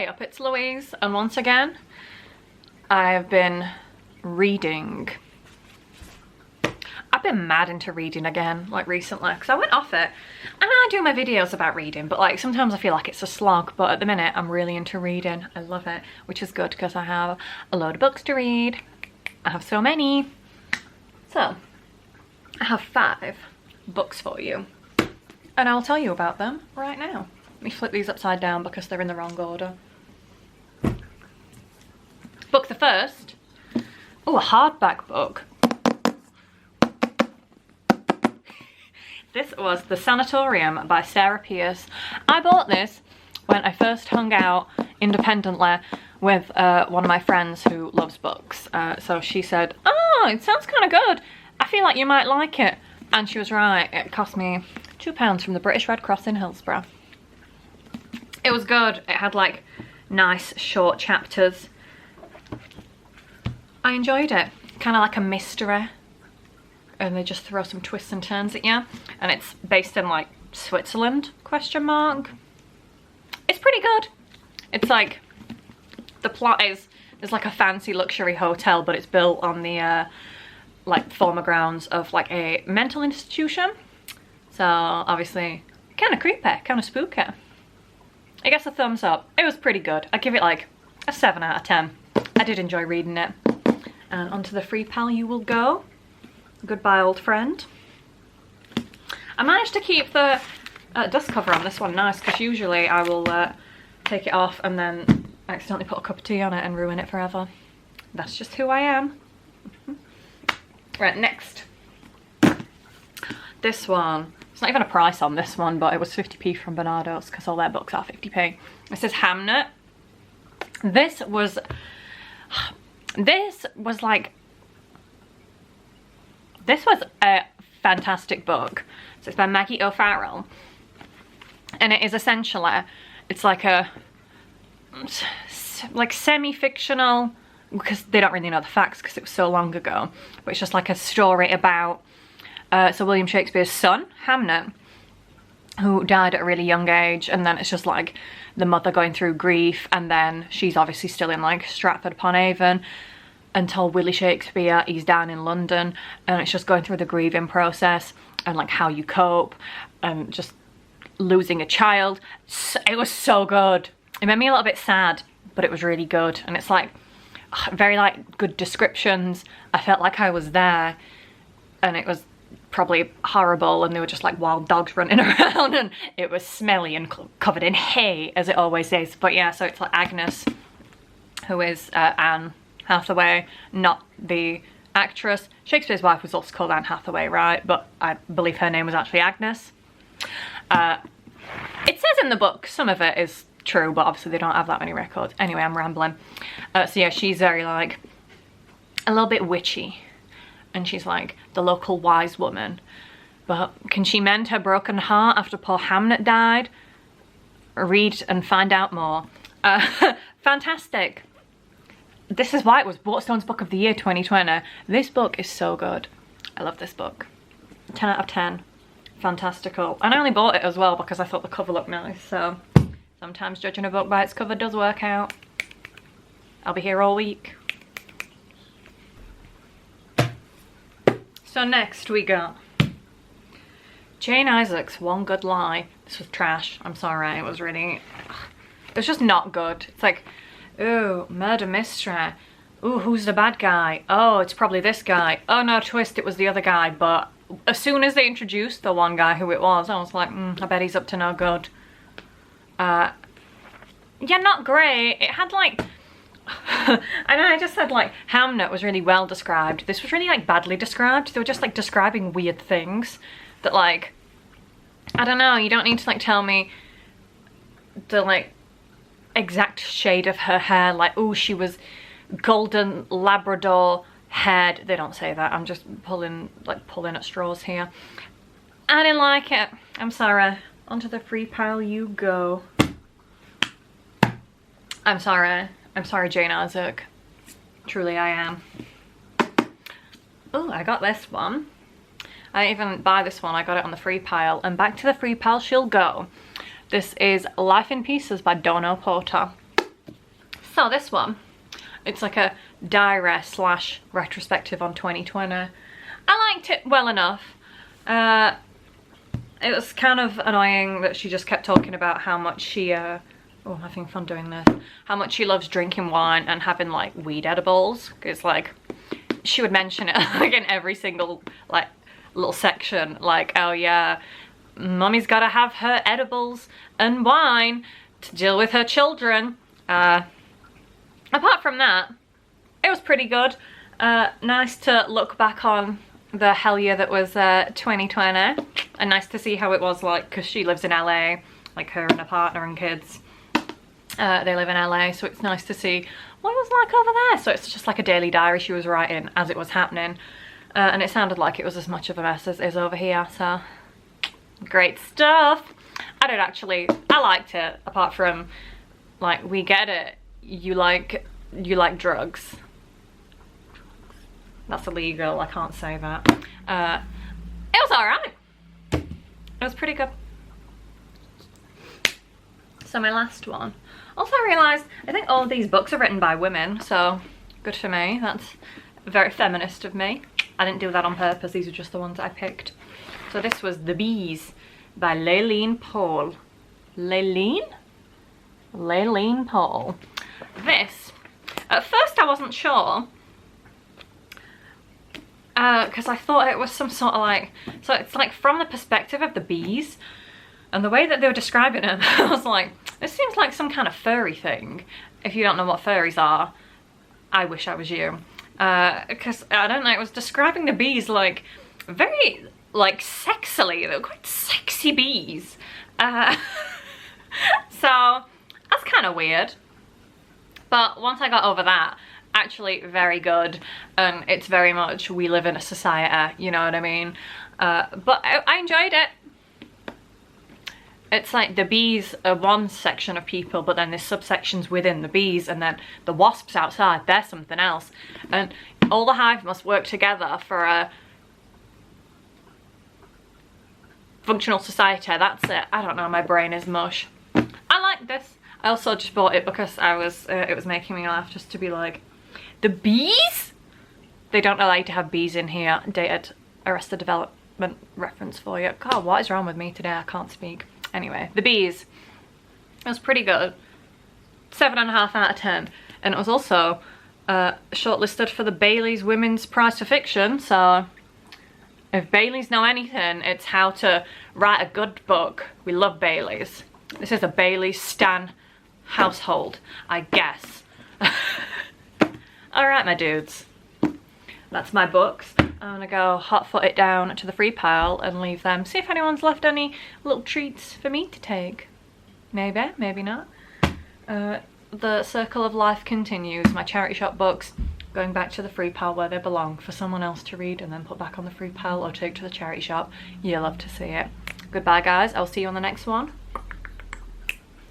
Hey up, it's Louise, and once again I've been reading. I've been mad into reading again, like recently, because I went off it. And I do my videos about reading, but like sometimes I feel like it's a slog, but at the minute I'm really into reading. I love it, which is good because I have a load of books to read. I have so many. So I have 5 books for you, and I'll tell you about them right now. Let me flip these upside down because they're in the wrong order. Book the first. Oh, a hardback book. This was The Sanatorium by Sarah Pierce. I bought this when I first hung out independently with one of my friends who loves books. So she said, oh, it sounds kind of good. I feel like you might like it. And she was right. It cost me £2 from the British Red Cross in Hillsborough. It was good. It had like nice short chapters. I enjoyed it. Kind of like a mystery. And they just throw some twists and turns at you. And it's based in like Switzerland, question mark. It's pretty good. It's like, the plot is, there's like a fancy luxury hotel, but it's built on the like former grounds of like a mental institution. So obviously kind of creepy, kind of spooky. I guess a thumbs up. It was pretty good. I give it like a 7 out of 10. I did enjoy reading it. And onto the free pal you will go. Goodbye, old friend. I managed to keep the dust cover on this one nice, because usually I will take it off and then accidentally put a cup of tea on it and ruin it forever. That's just who I am. Right, next. This one. It's not even a price on this one, but it was 50p from Bernardo's because all their books are 50p. This is Hamlet. This was a fantastic book. So it's by Maggie O'Farrell, and it is essentially, it's like a semi-fictional, because they don't really know the facts because it was so long ago, but it's just like a story about Sir William Shakespeare's son, Hamlet, who died at a really young age, and then it's just like the mother going through grief, and then she's obviously still in like Stratford-upon-Avon until Willie Shakespeare, he's down in London, and it's just going through the grieving process and like how you cope and just losing a child. It was so good. It made me a little bit sad, but it was really good, and it's like very like good descriptions. I felt like I was there, and it was probably horrible, and they were just like wild dogs running around, and it was smelly and covered in hay, as it always is. But yeah, so it's like Agnes, who is Anne Hathaway, not the actress. Shakespeare's wife was also called Anne Hathaway, right? But I believe her name was actually Agnes. It says in the book, some of it is true, but obviously they don't have that many records. Anyway, I'm rambling. So yeah, she's very like a little bit witchy, and she's like the local wise woman, but can she mend her broken heart after poor Hamlet died? Read and find out more. Fantastic. This is why it was Waterstone's Book of the Year 2020. This book is so good. I love this book. 10 out of 10. Fantastical. And I only bought it as well because I thought the cover looked nice, so sometimes judging a book by its cover does work out. I'll be here all week. So next we got Jane Isaac's One Good Lie. This was trash. I'm sorry. It was just not good. It's like, ooh, murder mystery. Ooh, who's the bad guy? Oh, it's probably this guy. Oh no, twist, it was the other guy. But as soon as they introduced the one guy who it was, I was like, I bet he's up to no good. Yeah, not great. It had like, I know I just said like Hamlet was really well described. This was really like badly described. They were just like describing weird things that like, I don't know, you don't need to like tell me the like exact shade of her hair, like, oh, she was golden Labrador haired. They don't say that. I'm just pulling at straws here. I didn't like it. I'm sorry. Onto the free pile you go. I'm sorry. I'm sorry, Jane Isaac. Truly I am. Oh, I got this one. I didn't even buy this one. I got it on the free pile. And back to the free pile she'll go. This is Life in Pieces by Dono Porter. So this one, it's like a diary / retrospective on 2020. I liked it well enough. It was kind of annoying that she just kept talking about how much she, oh, I'm having fun doing this, how much she loves drinking wine and having like weed edibles. It's like, she would mention it like in every single like little section, like, oh yeah, Mummy's gotta have her edibles and wine to deal with her children. Apart from that, it was pretty good. Nice to look back on the hell year that was 2020, and nice to see how it was like, because she lives in LA, like her and her partner and kids, they live in LA, so it's nice to see what it was like over there. So it's just like a daily diary she was writing as it was happening, and it sounded like it was as much of a mess as it is over here, so great stuff. I liked it, apart from like, we get it, you like drugs. That's illegal, I can't say that. It was alright. It was pretty good. So my last one. Also I realised, I think all of these books are written by women, so good for me. That's very feminist of me. I didn't do that on purpose, these are just the ones I picked. So this was The Bees by Layleen Paul. Layleen Paul. This, at first I wasn't sure, because I thought it was some sort of like, so it's like from the perspective of the bees, and the way that they were describing it, I was like, this seems like some kind of furry thing. If you don't know what furries are, I wish I was you. Because, I don't know, it was describing the bees like, very, like, sexily. They were quite sexy bees. So, that's kind of weird. But once I got over that, actually very good, and it's very much, we live in a society, you know what I mean? But I enjoyed it. It's like the bees are one section of people, but then there's subsections within the bees, and then the wasps outside, they're something else. And all the hive must work together for a functional society. That's it. I don't know, my brain is mush. I like this. I also just bought it because I was, it was making me laugh, just to be like, the bees? They don't allow you to have bees in here. Dated Arrested Development reference for you. God, what is wrong with me today? I can't speak. Anyway, The Bees. It was pretty good. 7.5 out of 10. And it was also shortlisted for the Bailey's Women's Prize for Fiction. So if Bailey's know anything, it's how to write a good book. We love Bailey's. This is a Bailey's stan household, I guess. Alright, my dudes. That's my books. I'm gonna go hot-foot it down to the free pile and leave them. See if anyone's left any little treats for me to take. Maybe, maybe not. The circle of life continues. My charity shop books going back to the free pile where they belong for someone else to read and then put back on the free pile or take to the charity shop. You'll love to see it. Goodbye guys, I'll see you on the next one.